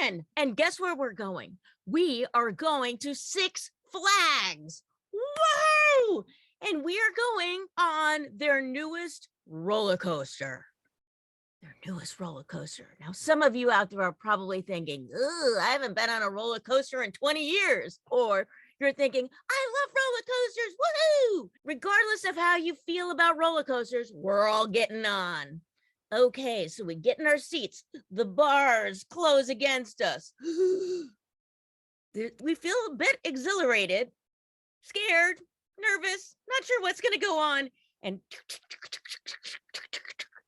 fun. And guess where we're going? We are going to Six Flags. Whoa! And we are going on their newest roller coaster. Their newest roller coaster. Now, some of you out there are probably thinking, ugh, I haven't been on a roller coaster in 20 years. Or you're thinking, I love roller coasters, woohoo! Regardless of how you feel about roller coasters, we're all getting on. Okay, so we get in our seats. The bars close against us. We feel a bit exhilarated, scared, nervous, not sure what's going to go on. And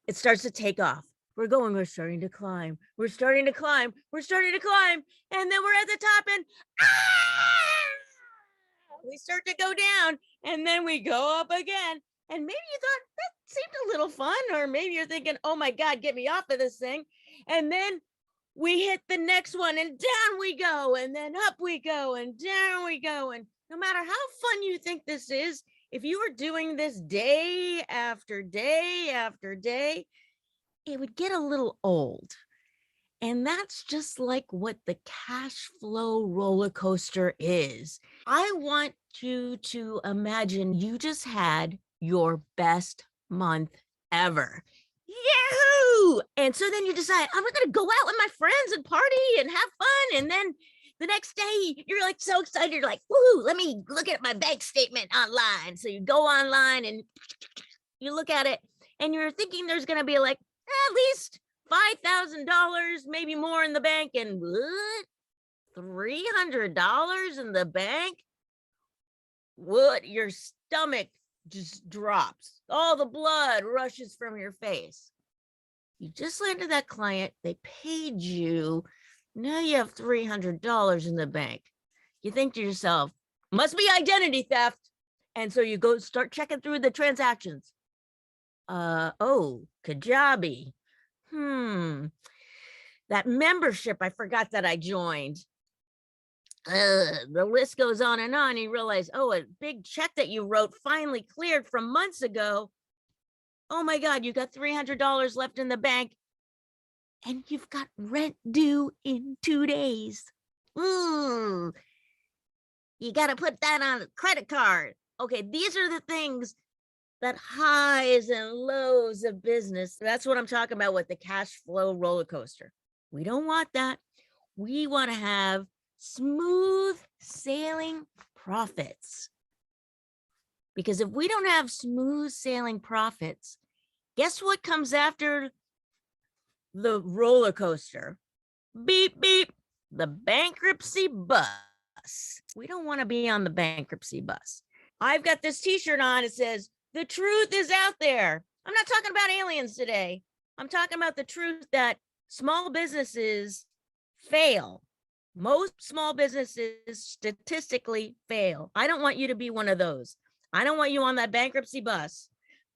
it starts to take off. We're starting to climb. We're starting to climb. We're starting to climb. And then we're at the top and we start to go down. And then we go up again. And maybe you thought that seemed a little fun. Or maybe you're thinking, oh my God, get me off of this thing. And then we hit the next one and down we go. And then up we go and down we go. And no matter how fun you think this is, if you were doing this day after day after day, it would get a little old. And that's just like what the cash flow roller coaster is. I want you to imagine you just had your best month ever. Yahoo! And so then you decide, I'm going to go out with my friends and party and have fun. And then the next day, you're like so excited. You're like, woohoo, let me look at my bank statement online. So you go online and you look at it and you're thinking there's going to be like at least $5,000, maybe more in the bank. And what? $300 in the bank? What? Your stomach just drops. All the blood rushes from your face. You just landed that client. They paid you. Now you have $300 in the bank. You think to yourself, must be identity theft. And so you go start checking through the transactions. Oh, Kajabi. That membership, I forgot that I joined. The list goes on and you realize, oh, a big check that you wrote finally cleared from months ago. Oh my God, you got $300 left in the bank and you've got rent due in 2 days. Ooh, you got to put that on a credit card. Okay, these are the things that highs and lows of business. That's what I'm talking about with the cash flow roller coaster. We don't want that. We want to have smooth sailing profits. Because if we don't have smooth sailing profits, guess what comes after the roller coaster? Beep, beep, the bankruptcy bus. We don't want to be on the bankruptcy bus. I've got this t-shirt on. It says, the truth is out there. I'm not talking about aliens today. I'm talking about the truth that small businesses fail. Most small businesses statistically fail. I don't want you to be one of those. I don't want you on that bankruptcy bus.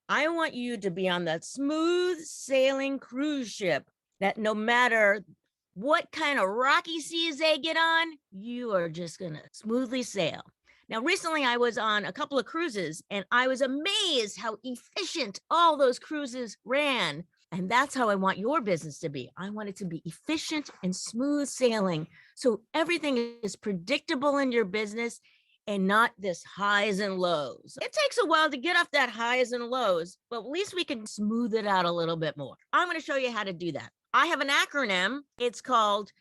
I want you to be on that smooth sailing cruise ship that no matter what kind of rocky seas they get on, you are just going to smoothly sail. Now, recently I was on a couple of cruises and I was amazed how efficient all those cruises ran. And that's how I want your business to be. I want it to be efficient and smooth sailing. So everything is predictable in your business and not this highs and lows. It takes a while to get off that highs and lows, but at least we can smooth it out a little bit more. I'm going to show you how to do that. I have an acronym. It's called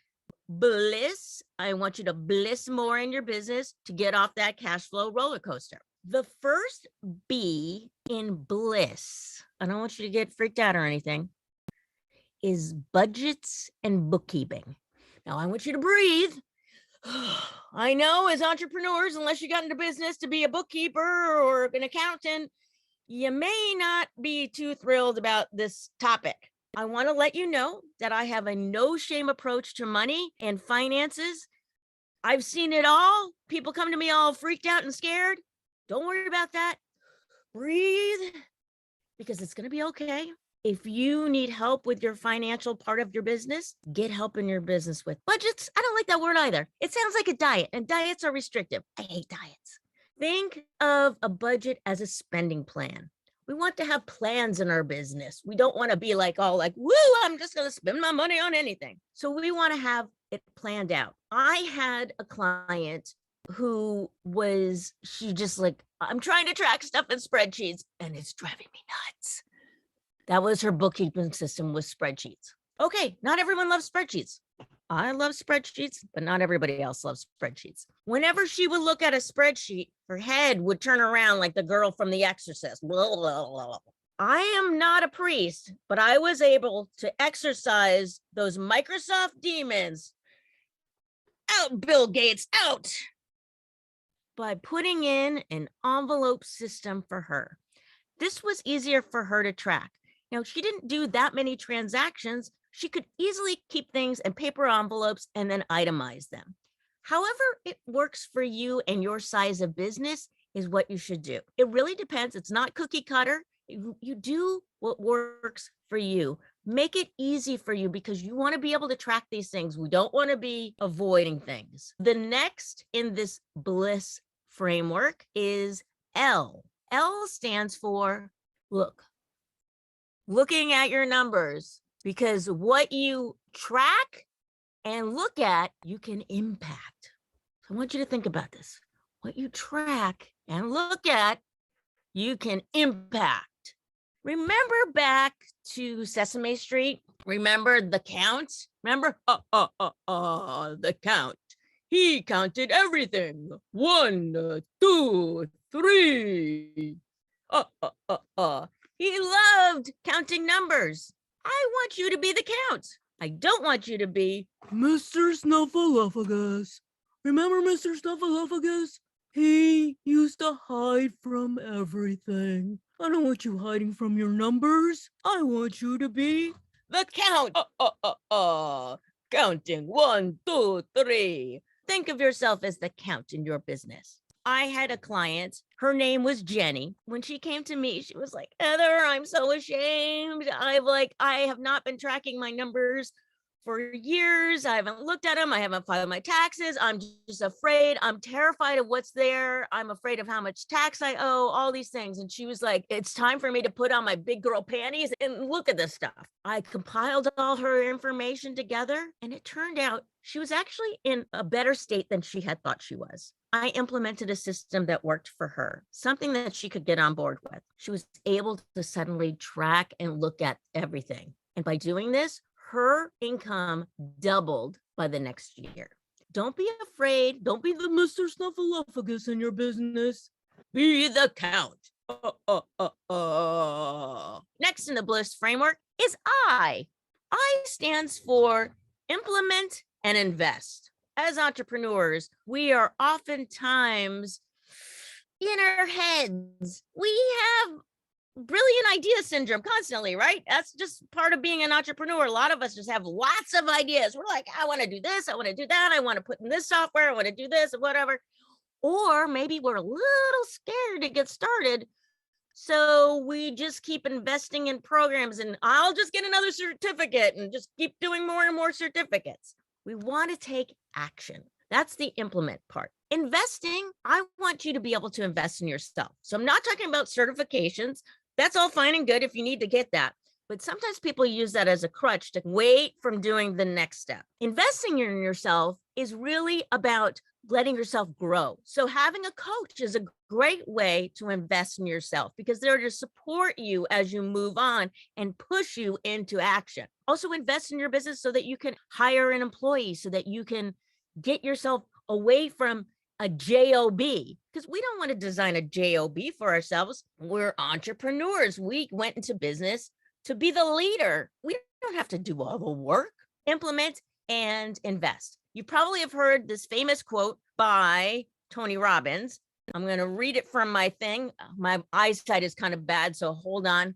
Bliss. I want you to bliss more in your business to get off that cash flow roller coaster. The first B in Bliss, I don't want you to get freaked out or anything, is budgets and bookkeeping. Now, I want you to breathe. I know as entrepreneurs, unless you got into business to be a bookkeeper or an accountant, you may not be too thrilled about this topic. I want to let you know that I have a no shame approach to money and finances. I've seen it all. People come to me all freaked out and scared. Don't worry about that. Breathe, because it's going to be okay. If you need help with your financial part of your business, get help in your business with budgets. I don't like that word either. It sounds like a diet, and diets are restrictive. I hate diets. Think of a budget as a spending plan. We want to have plans in our business. We don't want to be like all like, woo, I'm just going to spend my money on anything. So we want to have it planned out. I had a client who she just like, I'm trying to track stuff in spreadsheets and it's driving me nuts. That was her bookkeeping system, with spreadsheets. Okay, not everyone loves spreadsheets. I love spreadsheets, but not everybody else loves spreadsheets. Whenever she would look at a spreadsheet, her head would turn around like the girl from The Exorcist. Blah, blah, blah. I am not a priest, but I was able to exorcise those Microsoft demons. Out, Bill Gates, out! By putting in an envelope system for her. This was easier for her to track. Now, she didn't do that many transactions. She could easily keep things in paper envelopes and then itemize them. However it works for you and your size of business is what you should do. It really depends. It's not cookie cutter. You do what works for you. Make it easy for you because you want to be able to track these things. We don't want to be avoiding things. The next in this Bliss framework is L. L stands for looking at your numbers, because what you track and look at, you can impact. So I want you to think about this. What you track and look at, you can impact. Remember back to Sesame Street? Remember the count? Remember? The count. He counted everything. 1, 2, 3. He loved counting numbers. I want you to be the count. I don't want you to be Mr. Snuffleupagus. Remember Mr. Snuffleupagus? He used to hide from everything. I don't want you hiding from your numbers. I want you to be the count. Counting 1, 2, 3. Think of yourself as the count in your business. I had a client, her name was Jenny. When she came to me, she was like, Heather, I'm so ashamed. I have not been tracking my numbers for years. I haven't looked at them. I haven't filed my taxes. I'm just afraid. I'm terrified of what's there. I'm afraid of how much tax I owe, all these things. And she was like, it's time for me to put on my big girl panties and look at this stuff. I compiled all her information together, and it turned out she was actually in a better state than she had thought she was. I implemented a system that worked for her, something that she could get on board with. She was able to suddenly track and look at everything. And by doing this, her income doubled by the next year. Don't be afraid. Don't be the Mr. Snuffleupagus in your business. Be the count. Next in the Bliss framework is I. I stands for implement and invest. As entrepreneurs, we are oftentimes in our heads. We have brilliant idea syndrome constantly, right? That's just part of being an entrepreneur. A lot of us just have lots of ideas. We're like, I want to do this, I want to do that, I want to put in this software, I want to do this, or whatever. Or maybe we're a little scared to get started, so we just keep investing in programs and I'll just get another certificate and just keep doing more and more certificates. We want to take action. That's the implement part. Investing, I want you to be able to invest in yourself. So I'm not talking about certifications. That's all fine and good if you need to get that. But sometimes people use that as a crutch to wait from doing the next step. Investing in yourself is really about letting yourself grow. So having a coach is a great way to invest in yourself because they're to support you as you move on and push you into action. Also invest in your business so that you can hire an employee, so that you can get yourself away from a job, because we don't want to design a job for ourselves. We're entrepreneurs. We went into business to be the leader. We don't have to do all the work. Implement and invest. You probably have heard this famous quote by Tony Robbins. I'm going to read it from my thing. My eyesight is kind of bad, so hold on.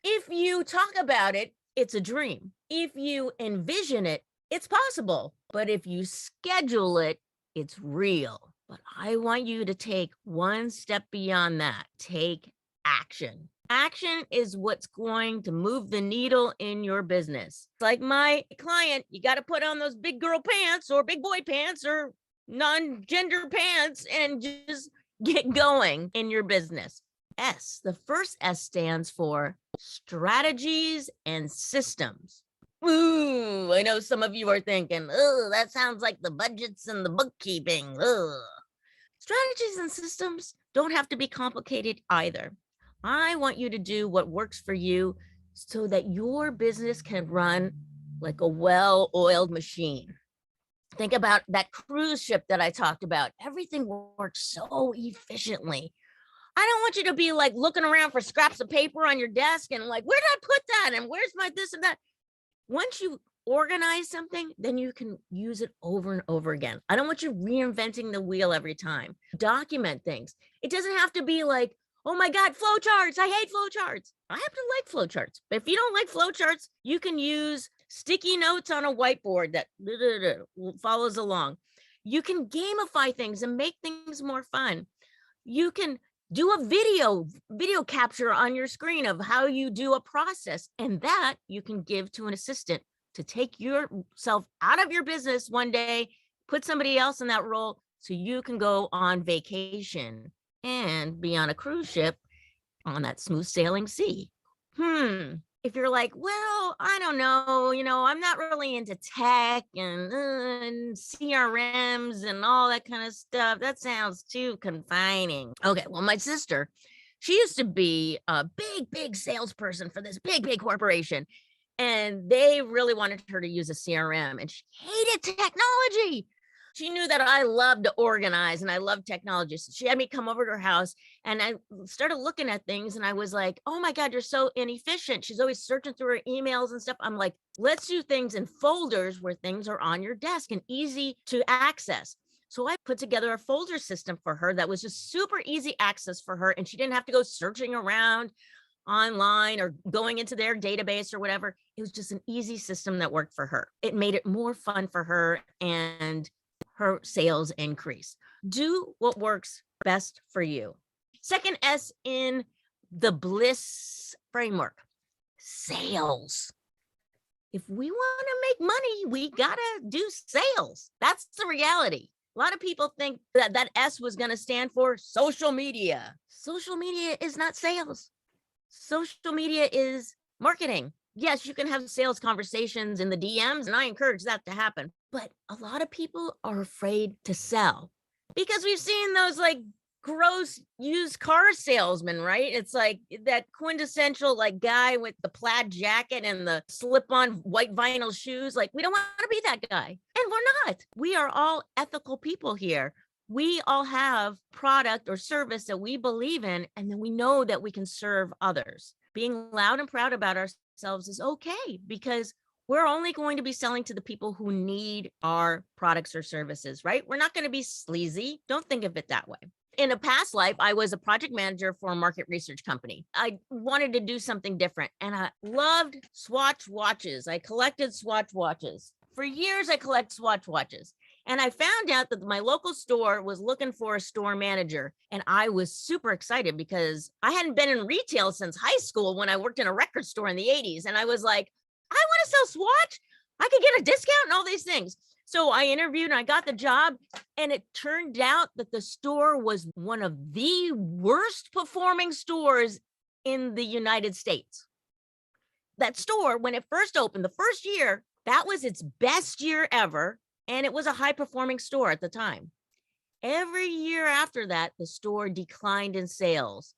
If you talk about it, it's a dream. If you envision it, it's possible. But if you schedule it, it's real. But I want you to take one step beyond that. Take action. Action is what's going to move the needle in your business. Like my client, you got to put on those big girl pants or big boy pants or non-gender pants and just get going in your business. S, the first S stands for strategies and systems. Ooh, I know some of you are thinking, oh, that sounds like the budgets and the bookkeeping. Ugh. Strategies and systems don't have to be complicated either. I want you to do what works for you so that your business can run like a well-oiled machine. Think about that cruise ship that I talked about. Everything works so efficiently. I don't want you to be like looking around for scraps of paper on your desk and like, where did I put that? And where's my this and that? Once you organize something, then you can use it over and over again. I don't want you reinventing the wheel every time. Document things. It doesn't have to be like, oh my God, flowcharts. I hate flowcharts. I happen to like flowcharts. But if you don't like flowcharts, you can use sticky notes on a whiteboard that follows along. You can gamify things and make things more fun. You can do a video capture on your screen of how you do a process, and that you can give to an assistant to take yourself out of your business one day, put somebody else in that role so you can go on vacation and be on a cruise ship on that smooth sailing sea. If you're like, well, I don't know, I'm not really into tech and CRMs and all that kind of stuff. That sounds too confining. Okay, well, my sister, she used to be a big salesperson for this big corporation. And they really wanted her to use a CRM, and she hated technology. She knew that I loved to organize and I love technology. So she had me come over to her house, and I started looking at things, and I was like, oh my God, you're so inefficient. She's always searching through her emails and stuff. I'm like, let's do things in folders where things are on your desk and easy to access. So I put together a folder system for her that was just super easy access for her. And she didn't have to go searching around online or going into their database or whatever. It was just an easy system that worked for her. It made it more fun for her, and her sales increase. Do what works best for you. Second S in the Bliss framework, sales. If we want to make money, we got to do sales. That's the reality. A lot of people think that that S was going to stand for social media. Social media is not sales. Social media is marketing. Yes, you can have sales conversations in the DMs, and I encourage that to happen. But a lot of people are afraid to sell because we've seen those like gross used car salesman, right? It's like that quintessential like guy with the plaid jacket and the slip-on white vinyl shoes. Like, we don't want to be that guy. And we're not. We are all ethical people here. We all have product or service that we believe in, and then we know that we can serve others. Being loud and proud about ourselves is okay, because we're only going to be selling to the people who need our products or services, right? We're not going to be sleazy. Don't think of it that way. In a past life, I was a project manager for a market research company. I wanted to do something different, and I loved Swatch watches. I collected Swatch watches. For years, I collect Swatch watches. And I found out that my local store was looking for a store manager. And I was super excited because I hadn't been in retail since high school when I worked in a record store in the 80s. And I was like, I want to sell Swatch. I could get a discount and all these things. So I interviewed and I got the job. And it turned out that the store was one of the worst performing stores in the United States. That store, when it first opened, the first year, that was its best year ever. And it was a high performing store at the time. Every year after that, the store declined in sales.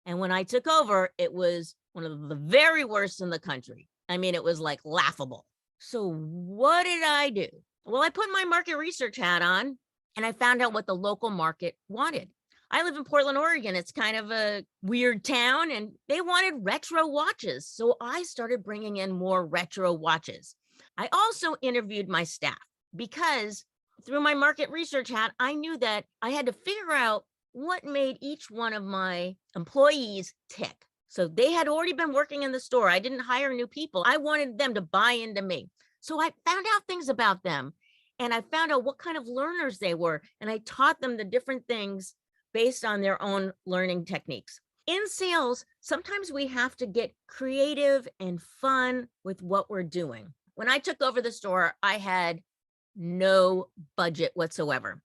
And when I took over, it was one of the very worst in the country. I mean, it was like laughable. So what did I do? Well, I put my market research hat on, and I found out what the local market wanted. I live in Portland, Oregon. It's kind of a weird town, and they wanted retro watches. So I started bringing in more retro watches. I also interviewed my staff, because through my market research hat, I knew that I had to figure out what made each one of my employees tick. So they had already been working in the store. I didn't hire new people. I wanted them to buy into me. So I found out things about them, and I found out what kind of learners they were. And I taught them the different things based on their own learning techniques. In sales, sometimes we have to get creative and fun with what we're doing. When I took over the store, I had no budget whatsoever.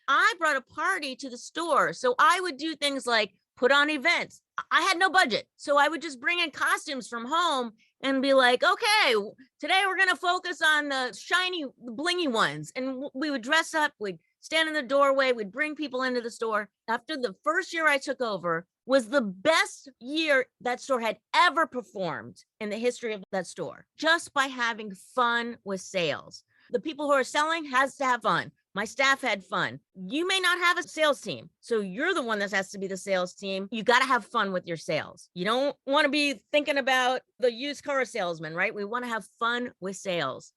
I brought a party to the store. So I would do things like put on events. I had no budget. So I would just bring in costumes from home and be like, okay, today we're going to focus on the shiny, blingy ones. And we would dress up, we'd stand in the doorway, we'd bring people into the store. After the first year I took over was the best year that store had ever performed in the history of that store, just by having fun with sales. The people who are selling has to have fun. My staff had fun. You may not have a sales team, so you're the one that has to be the sales team. You got to have fun with your sales. You don't want to be thinking about the used car salesman, right? We want to have fun with sales.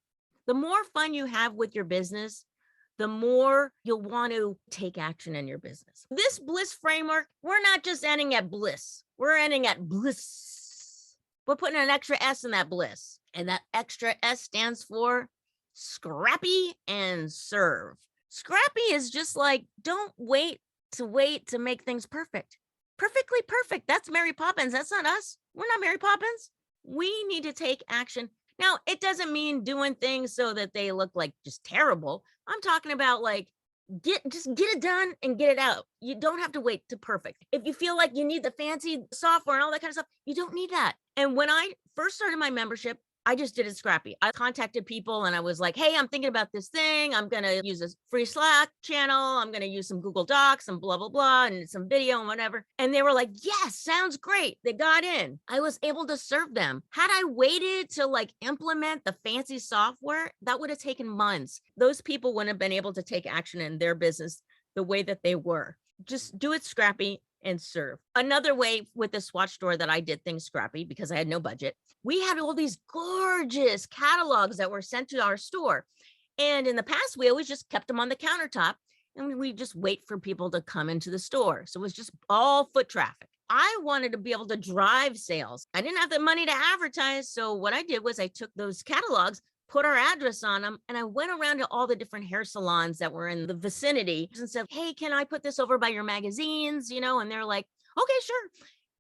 The more fun you have with your business, the more you'll want to take action in your business. This Bliss framework, we're not just ending at bliss. We're ending at bliss. We're putting an extra S in that bliss. And that extra S stands for scrappy and serve. Scrappy is just like, don't wait to make things perfect. Perfectly perfect. That's Mary Poppins. That's not us. We're not Mary Poppins. We need to take action. Now, it doesn't mean doing things so that they look like just terrible. I'm talking about like, just get it done and get it out. You don't have to wait to perfect. If you feel like you need the fancy software and all that kind of stuff, you don't need that. And when I first started my membership, I just did it scrappy. I contacted people and I was like, hey, I'm thinking about this thing. I'm going to use a free Slack channel. I'm going to use some Google Docs and blah, blah, blah, and some video and whatever. And they were like, yes, sounds great. They got in. I was able to serve them. Had I waited to like implement the fancy software, that would have taken months. Those people wouldn't have been able to take action in their business the way that they were. Just do it scrappy and serve. Another way with the Swatch store that I did things scrappy because I had no budget, we had all these gorgeous catalogs that were sent to our store. And in the past, we always just kept them on the countertop and we just wait for people to come into the store. So it was just all foot traffic. I wanted to be able to drive sales. I didn't have the money to advertise. So what I did was I took those catalogs, put our address on them, and I went around to all the different hair salons that were in the vicinity and said, hey, can I put this over by your magazines? You know, and they're like, okay, sure.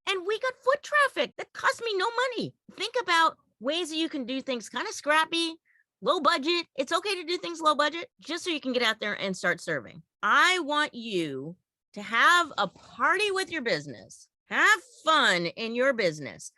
And we got foot traffic that cost me no money. Think about ways that you can do things kind of scrappy, low budget. It's okay to do things low budget just so you can get out there and start serving. I want you to have a party with your business. Have fun in your business.